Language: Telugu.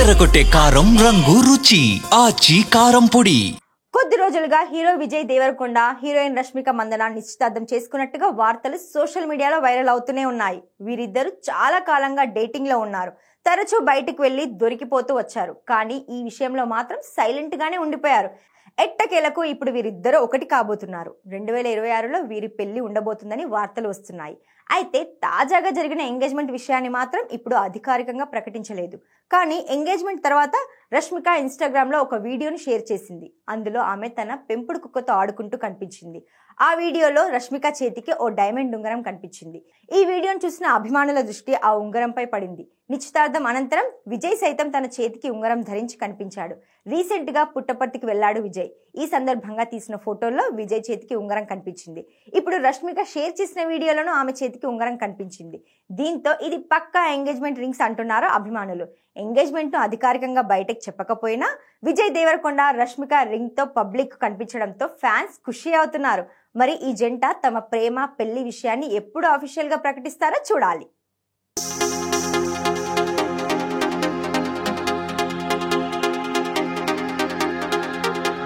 అదరగొట్టే కారం రంగు రుచి ఆచి కారం పొడి. కొద్ది రోజులుగా హీరో విజయ్ దేవరకొండ హీరోయిన్ రష్మిక మందన నిశ్చితార్థం చేసుకున్నట్టుగా వార్తలు సోషల్ మీడియాలో వైరల్ అవుతూనే ఉన్నాయి. వీరిద్దరూ చాలా కాలంగా డేటింగ్ లో ఉన్నారు. తరచూ బయటకు వెళ్లి దొరికిపోతూ వచ్చారు. కానీ ఈ విషయంలో మాత్రం సైలెంట్ గానే ఉండిపోయారు. ఎట్టకేలకు ఇప్పుడు వీరిద్దరూ ఒకటి కాబోతున్నారు. 2026లో వీరి పెళ్లి ఉండబోతుందని వార్తలు వస్తున్నాయి. అయితే తాజాగా జరిగిన ఎంగేజ్మెంట్ విషయాన్ని మాత్రం ఇప్పుడు అధికారికంగా ప్రకటించలేదు. కానీ ఎంగేజ్మెంట్ తర్వాత రష్మిక ఇన్స్టాగ్రామ్ లో ఒక వీడియోని షేర్ చేసింది. అందులో ఆమె తన పెంపుడు కుక్కతో ఆడుకుంటూ కనిపించింది. ఆ వీడియోలో రష్మిక చేతికి ఓ డైమండ్ ఉంగరం కనిపించింది. ఈ వీడియోను చూసిన అభిమానుల దృష్టి ఆ ఉంగరంపై పడింది. నిశ్చితార్థం అనంతరం విజయ్ సైతం తన చేతికి ఉంగరం ధరించి కనిపించాడు. రీసెంట్ గా పుట్టపర్తికి వెళ్లాడు విజయ్. ఈ సందర్భంగా తీసిన ఫోటోల్లో విజయ్ చేతికి ఉంగరం కనిపించింది. ఇప్పుడు రష్మిక షేర్ చేసిన వీడియోలోనూ ఆమె చేతికి ఉంగరం కనిపించింది. దీంతో ఇది పక్కా ఎంగేజ్మెంట్ రింగ్స్ అంటున్నారు అభిమానులు. ఎంగేజ్మెంట్ ను అధికారికంగా బయటకు చెప్పకపోయినా విజయ్ దేవరకొండ రష్మిక రింగ్ తో పబ్లిక్ కనిపించడంతో ఫ్యాన్స్ ఖుషి అవుతున్నారు. మరి ఈ జంట తమ ప్రేమ పెళ్లి విషయాన్ని ఎప్పుడు అఫీషియల్ గా ప్రకటిస్తారో చూడాలి.